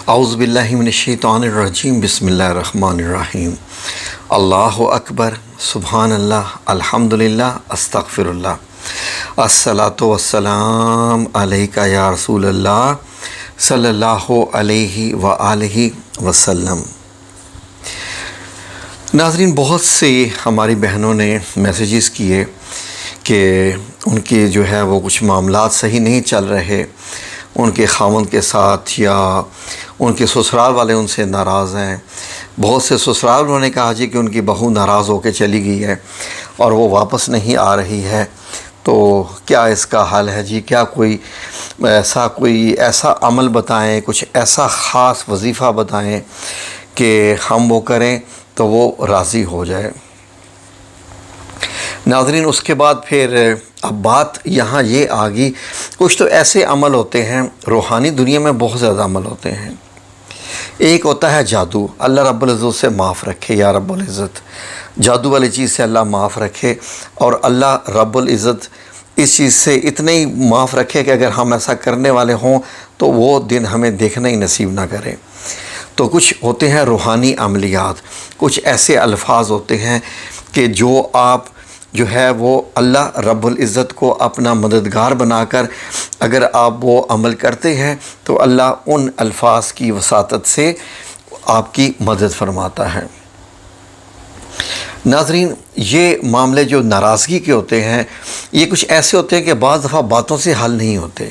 اعوذ باللہ من الشیطان الرجیم بسم اللہ الرحمن الرحیم اللہ اکبر سبحان اللہ الحمدللہ استغفر اللہ الصلاۃ والسلام علیکہ یا رسول اللہ صلی اللہ علیہ وآلہ وسلم۔ ناظرین، بہت سے ہماری بہنوں نے میسیجز کیے کہ ان کے جو ہے وہ کچھ معاملات صحیح نہیں چل رہے، ان کے خاوند کے ساتھ، یا ان کے سسرال والے ان سے ناراض ہیں۔ بہت سے سسرال والوں نے کہا جی کہ ان کی بہو ناراض ہو کے چلی گئی ہے اور وہ واپس نہیں آ رہی ہے، تو کیا اس کا حل ہے جی؟ کیا کوئی ایسا عمل بتائیں، کچھ ایسا خاص وظیفہ بتائیں کہ ہم وہ کریں تو وہ راضی ہو جائے۔ ناظرین، اس کے بعد پھر اب بات یہاں یہ آ گئی، کچھ تو ایسے عمل ہوتے ہیں، روحانی دنیا میں بہت زیادہ عمل ہوتے ہیں۔ ایک ہوتا ہے جادو، اللہ رب العزت سے معاف رکھے، یا رب العزت جادو والی چیز سے اللہ معاف رکھے، اور اللہ رب العزت اس چیز سے اتنے ہی معاف رکھے کہ اگر ہم ایسا کرنے والے ہوں تو وہ دن ہمیں دیکھنا ہی نصیب نہ کرے۔ تو کچھ ہوتے ہیں روحانی عملیات، کچھ ایسے الفاظ ہوتے ہیں کہ جو آپ جو ہے وہ اللہ رب العزت کو اپنا مددگار بنا کر اگر آپ وہ عمل کرتے ہیں تو اللہ ان الفاظ کی وساطت سے آپ کی مدد فرماتا ہے۔ ناظرین، یہ معاملے جو ناراضگی کے ہوتے ہیں، یہ کچھ ایسے ہوتے ہیں کہ بعض دفعہ باتوں سے حل نہیں ہوتے۔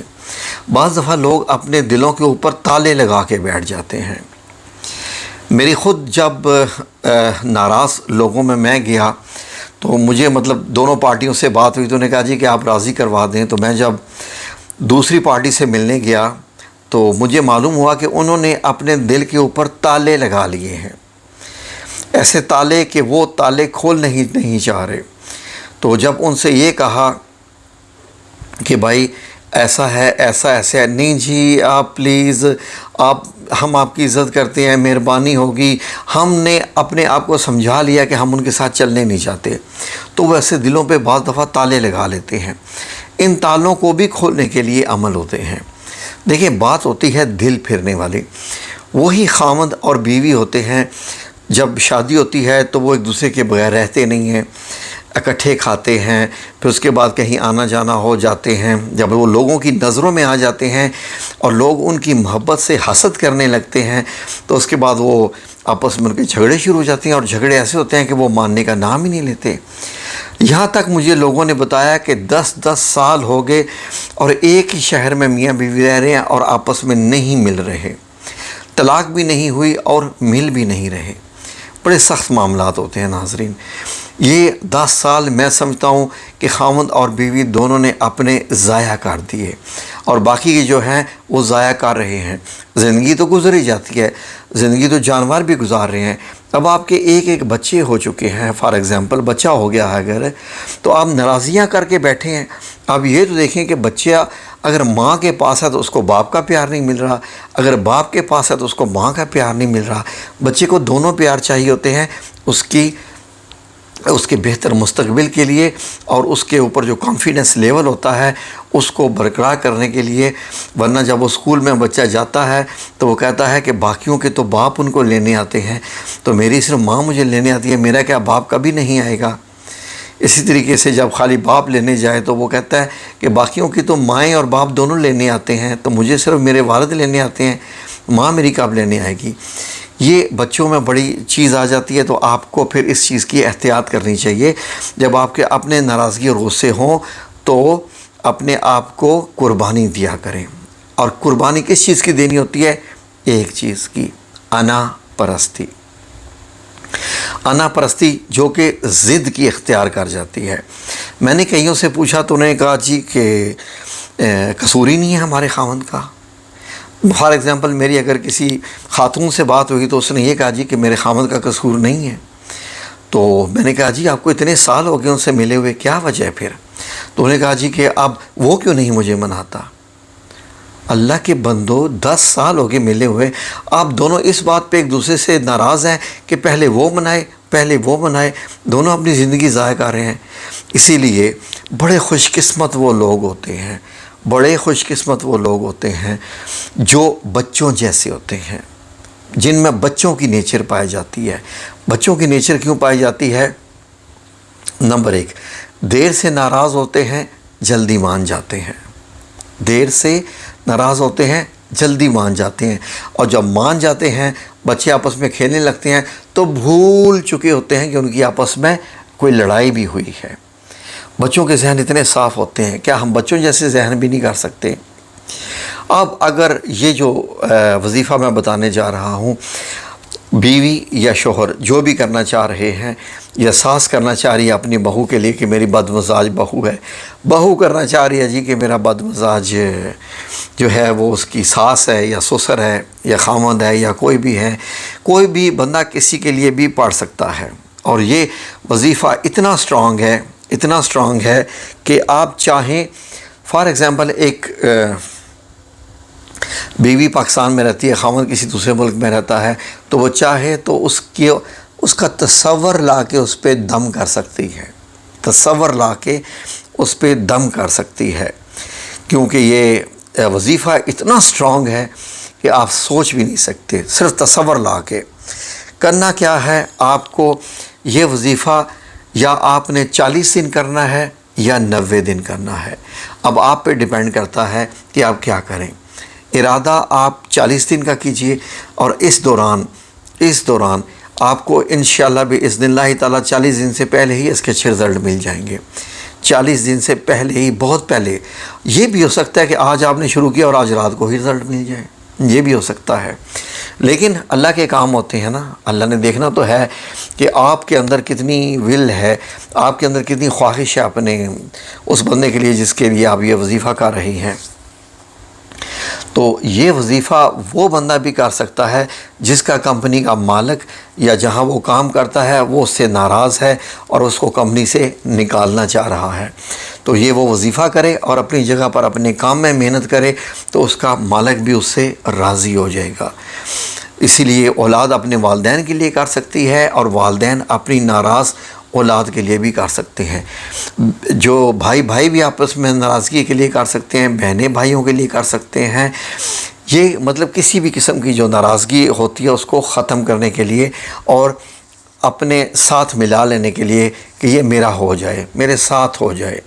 بعض دفعہ لوگ اپنے دلوں کے اوپر تالے لگا کے بیٹھ جاتے ہیں۔ میری خود جب ناراض لوگوں میں گیا تو مجھے دونوں پارٹیوں سے بات ہوئی تو انہوں نے کہا جی کہ آپ راضی کروا دیں۔ تو میں جب دوسری پارٹی سے ملنے گیا تو مجھے معلوم ہوا کہ انہوں نے اپنے دل کے اوپر تالے لگا لیے ہیں، ایسے تالے کہ وہ تالے کھول نہیں چاہ رہے۔ تو جب ان سے یہ کہا کہ بھائی ایسا ہے ایسا ہے، نہیں جی آپ پلیز، ہم آپ کی عزت کرتے ہیں، مہربانی ہوگی، ہم نے اپنے آپ کو سمجھا لیا کہ ہم ان کے ساتھ چلنے نہیں چاہتے، تو ویسے دلوں پہ بعض دفعہ تالے لگا لیتے ہیں۔ ان تالوں کو بھی کھولنے کے لیے عمل ہوتے ہیں۔ دیکھیں، بات ہوتی ہے دل پھرنے والی، وہی خاوند اور بیوی ہوتے ہیں، جب شادی ہوتی ہے تو وہ ایک دوسرے کے بغیر رہتے نہیں ہیں، اکٹھے کھاتے ہیں، پھر اس کے بعد کہیں آنا جانا ہو جاتے ہیں۔ جب وہ لوگوں کی نظروں میں آ جاتے ہیں اور لوگ ان کی محبت سے حسد کرنے لگتے ہیں تو اس کے بعد وہ آپس میں ان کے جھگڑے شروع ہو جاتے ہیں، اور جھگڑے ایسے ہوتے ہیں کہ وہ ماننے کا نام ہی نہیں لیتے۔ یہاں تک مجھے لوگوں نے بتایا کہ 10 سال ہو گئے اور ایک ہی شہر میں میاں بیوی رہ رہے ہیں اور آپس میں نہیں مل رہے، طلاق بھی نہیں ہوئی اور مل بھی نہیں رہے۔ بڑے سخت معاملات ہوتے ہیں ناظرین۔ یہ 10 سال میں سمجھتا ہوں کہ خاوند اور بیوی دونوں نے اپنے ضائع کر دیے، اور باقی کے جو ہیں وہ ضائع کر رہے ہیں۔ زندگی تو گزر ہی جاتی ہے، زندگی تو جانور بھی گزار رہے ہیں۔ اب آپ کے ایک بچے ہو چکے ہیں، فار ایگزامپل بچہ ہو گیا ہے اگر، تو آپ ناراضیاں کر کے بیٹھے ہیں۔ اب یہ تو دیکھیں کہ بچہ اگر ماں کے پاس ہے تو اس کو باپ کا پیار نہیں مل رہا، اگر باپ کے پاس ہے تو اس کو ماں کا پیار نہیں مل رہا۔ بچے کو دونوں پیار چاہیے ہوتے ہیں، اس کے بہتر مستقبل کے لیے، اور اس کے اوپر جو کانفیڈنس لیول ہوتا ہے اس کو برقرار کرنے کے لیے۔ ورنہ جب وہ اسکول میں بچہ جاتا ہے تو وہ کہتا ہے کہ باقیوں کے تو باپ ان کو لینے آتے ہیں، تو میری صرف ماں مجھے لینے آتی ہے، میرا کیا باپ کبھی نہیں آئے گا؟ اسی طریقے سے جب خالی باپ لینے جائے تو وہ کہتا ہے کہ باقیوں کی تو مائیں اور باپ دونوں لینے آتے ہیں، تو مجھے صرف میرے والد لینے آتے ہیں، ماں میری کب لینے آئے گی؟ یہ بچوں میں بڑی چیز آ جاتی ہے۔ تو آپ کو پھر اس چیز کی احتیاط کرنی چاہیے۔ جب آپ کے اپنے ناراضگی اور غصے ہوں تو اپنے آپ کو قربانی دیا کریں، اور قربانی کس چیز کی دینی ہوتی ہے؟ ایک چیز کی، انا پرستی۔ انا پرستی جو کہ ضد کی اختیار کر جاتی ہے۔ میں نے کئیوں سے پوچھا تو انہوں نے کہا جی کہ قصور ہی نہیں ہے ہمارے خاوند کا۔ فار ایگزامپل میری اگر کسی خاتون سے بات ہوئی تو اس نے یہ کہا جی کہ میرے خاوند کا قصور نہیں ہے۔ تو میں نے کہا جی آپ کو اتنے سال ہو گئے ان سے ملے ہوئے، کیا وجہ ہے پھر؟ تو انہوں نے کہا جی کہ اب وہ کیوں نہیں مجھے مناتا؟ اللہ کے بندو، 10 سال ہو گئے ملے ہوئے، آپ دونوں اس بات پہ ایک دوسرے سے ناراض ہیں کہ پہلے وہ منائے، دونوں اپنی زندگی ضائع کر رہے ہیں۔ اسی لیے بڑے خوش قسمت وہ لوگ ہوتے ہیں، بڑے خوش قسمت وہ لوگ ہوتے ہیں جو بچوں جیسے ہوتے ہیں، جن میں بچوں کی نیچر پائی جاتی ہے۔ بچوں کی نیچر کیوں پائی جاتی ہے؟ نمبر 1، دیر سے ناراض ہوتے ہیں، جلدی مان جاتے ہیں۔ دیر سے ناراض ہوتے ہیں، جلدی مان جاتے ہیں، اور جب مان جاتے ہیں، بچے آپس میں کھیلنے لگتے ہیں تو بھول چکے ہوتے ہیں کہ ان کی آپس میں کوئی لڑائی بھی ہوئی ہے۔ بچوں کے ذہن اتنے صاف ہوتے ہیں، کیا ہم بچوں جیسے ذہن بھی نہیں کر سکتے؟ اب اگر یہ جو وظیفہ میں بتانے جا رہا ہوں، بیوی یا شوہر جو بھی کرنا چاہ رہے ہیں، یا ساس کرنا چاہ رہی ہے اپنی بہو کے لیے کہ میری بد مزاج بہو ہے، بہو کرنا چاہ رہی ہے جی کہ میرا بد مزاج جو ہے وہ اس کی ساس ہے یا سسر ہے یا خامند ہے یا کوئی بھی ہے، کوئی بھی بندہ کسی کے لیے بھی پڑھ سکتا ہے۔ اور یہ وظیفہ اتنا اسٹرانگ ہے کہ آپ چاہیں، فار ایگزامپل ایک بیوی پاکستان میں رہتی ہے، خامند کسی دوسرے ملک میں رہتا ہے، تو وہ چاہے تو اس کا تصور لا کے اس پہ دم کر سکتی ہے، تصور لا کے اس پہ دم کر سکتی ہے، کیونکہ یہ وظیفہ اتنا اسٹرانگ ہے کہ آپ سوچ بھی نہیں سکتے۔ صرف تصور لا کے کرنا کیا ہے آپ کو، یہ وظیفہ یا آپ نے 40 دن کرنا ہے یا 90 دن کرنا ہے۔ اب آپ پہ ڈیپینڈ کرتا ہے کہ آپ کیا کریں۔ ارادہ آپ 40 دن کا کیجئے، اور اس دوران آپ کو انشاءاللہ باذن اللہ تعالیٰ 40 دن سے پہلے ہی اس کے اچھے رزلٹ مل جائیں گے۔ 40 دن سے پہلے ہی، بہت پہلے۔ یہ بھی ہو سکتا ہے کہ آج آپ نے شروع کیا اور آج رات کو ہی رزلٹ مل جائے، یہ بھی ہو سکتا ہے۔ لیکن اللہ کے کام ہوتے ہیں نا، اللہ نے دیکھنا تو ہے کہ آپ کے اندر کتنی ول ہے، آپ کے اندر کتنی خواہش ہے اپنے اس بندے کے لیے جس کے لیے آپ یہ وظیفہ کر رہی ہیں۔ تو یہ وظیفہ وہ بندہ بھی کر سکتا ہے جس کا کمپنی کا مالک یا جہاں وہ کام کرتا ہے وہ اس سے ناراض ہے اور اس کو کمپنی سے نکالنا چاہ رہا ہے، تو یہ وہ وظیفہ کرے اور اپنی جگہ پر اپنے کام میں محنت کرے تو اس کا مالک بھی اس سے راضی ہو جائے گا۔ اسی لیے اولاد اپنے والدین کے لیے کر سکتی ہے، اور والدین اپنی ناراض اولاد کے لیے بھی کر سکتے ہیں۔ جو بھائی بھی آپس میں ناراضگی کے لیے کر سکتے ہیں، بہنیں بھائیوں کے لیے کر سکتے ہیں۔ یہ مطلب کسی بھی قسم کی جو ناراضگی ہوتی ہے اس کو ختم کرنے کے لیے اور اپنے ساتھ ملا لینے کے لیے کہ یہ میرا ہو جائے، میرے ساتھ ہو جائے،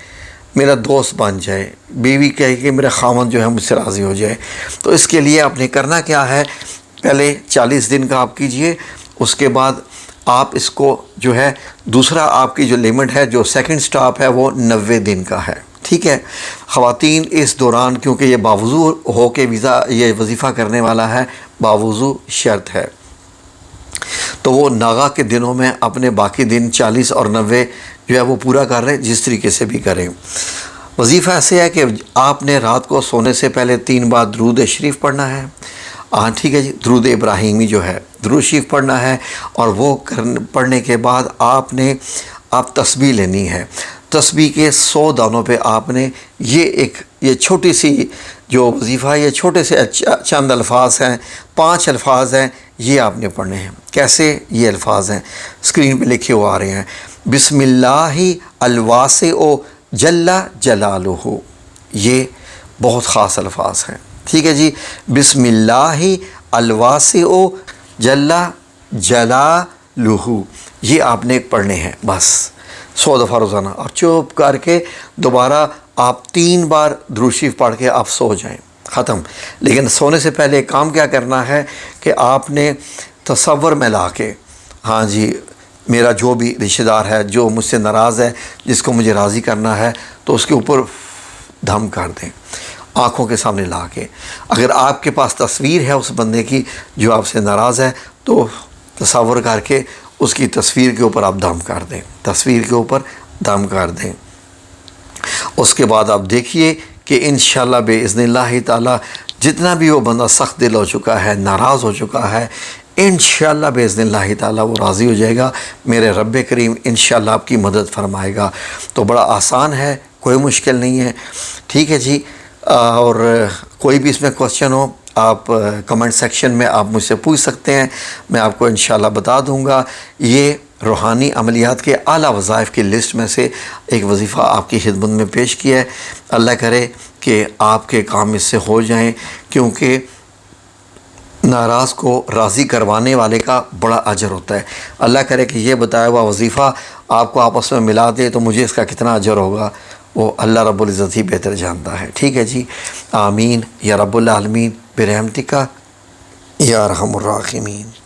میرا دوست بن جائے، بیوی کہے کہ میرا خامند جو ہے مجھ سے راضی ہو جائے۔ تو اس کے لیے آپ نے کرنا کیا ہے، پہلے 40 دن کا آپ کیجئے، اس کے بعد آپ اس کو جو ہے دوسرا آپ کی جو لیمٹ ہے، جو سیکنڈ سٹاپ ہے وہ 90 دن کا ہے، ٹھیک ہے۔ خواتین اس دوران کیونکہ یہ باوضو ہو کے یہ وظیفہ کرنے والا ہے، باوضو شرط ہے، تو وہ ناغا کے دنوں میں اپنے باقی دن 40 اور 90 جو ہے وہ پورا کر رہے ہیں، جس طریقے سے بھی کریں۔ وظیفہ ایسے ہے کہ آپ نے رات کو سونے سے پہلے 3 بار درود شریف پڑھنا ہے، ٹھیک ہے جی، درود ابراہیمی جو ہے درود شریف پڑھنا ہے، اور وہ پڑھنے کے بعد آپ تسبیح لینی ہے۔ تسبیح کے 100 دانوں پہ آپ نے یہ چھوٹی سی جو وظیفہ ہے، یہ چھوٹے سے چند الفاظ ہیں، 5 الفاظ ہیں، یہ آپ نے پڑھنے ہیں۔ کیسے؟ یہ الفاظ ہیں، اسکرین پہ لکھے ہوئے آ رہے ہیں۔ بسم اللہ الواسع جل جلالہ، یہ بہت خاص الفاظ ہیں، ٹھیک ہے جی۔ بسم اللہ الواسع جل جلالہ، یہ آپ نے پڑھنے ہیں بس 100 دفعہ روزانہ، اور چپ کر کے دوبارہ آپ 3 بار درود شریف پڑھ کے آپ سو جائیں، ختم۔ لیکن سونے سے پہلے کام کیا کرنا ہے کہ آپ نے تصور میں لا کے، ہاں جی، میرا جو بھی رشتہ دار ہے جو مجھ سے ناراض ہے، جس کو مجھے راضی کرنا ہے، تو اس کے اوپر دھم کر دیں آنکھوں کے سامنے لا کے۔ اگر آپ کے پاس تصویر ہے اس بندے کی جو آپ سے ناراض ہے، تو تصور کر کے اس کی تصویر کے اوپر آپ دم کر دیں، تصویر کے اوپر دم کر دیں۔ اس کے بعد آپ دیکھیے کہ انشاءاللہ باذن اللہ تعالیٰ جتنا بھی وہ بندہ سخت دل ہو چکا ہے، ناراض ہو چکا ہے، انشاءاللہ باذن اللہ تعالیٰ وہ راضی ہو جائے گا۔ میرے رب کریم انشاءاللہ آپ کی مدد فرمائے گا۔ تو بڑا آسان ہے، کوئی مشکل نہیں ہے، ٹھیک ہے جی۔ اور کوئی بھی اس میں کوشچن ہو آپ کمنٹ سیکشن میں آپ مجھ سے پوچھ سکتے ہیں، میں آپ کو انشاءاللہ بتا دوں گا۔ یہ روحانی عملیات کے اعلیٰ وظائف کی لسٹ میں سے ایک وظیفہ آپ کی خدمت میں پیش کیا ہے۔ اللہ کرے کہ آپ کے کام اس سے ہو جائیں، کیونکہ ناراض کو راضی کروانے والے کا بڑا اجر ہوتا ہے۔ اللہ کرے کہ یہ بتایا ہوا وظیفہ آپ کو آپس میں ملا دے تو مجھے اس کا کتنا اجر ہوگا، وہ اللہ رب العزت ہی بہتر جانتا ہے۔ ٹھیک ہے جی، آمین یا رب العالمین برحمتک یا ارحم الراحمین۔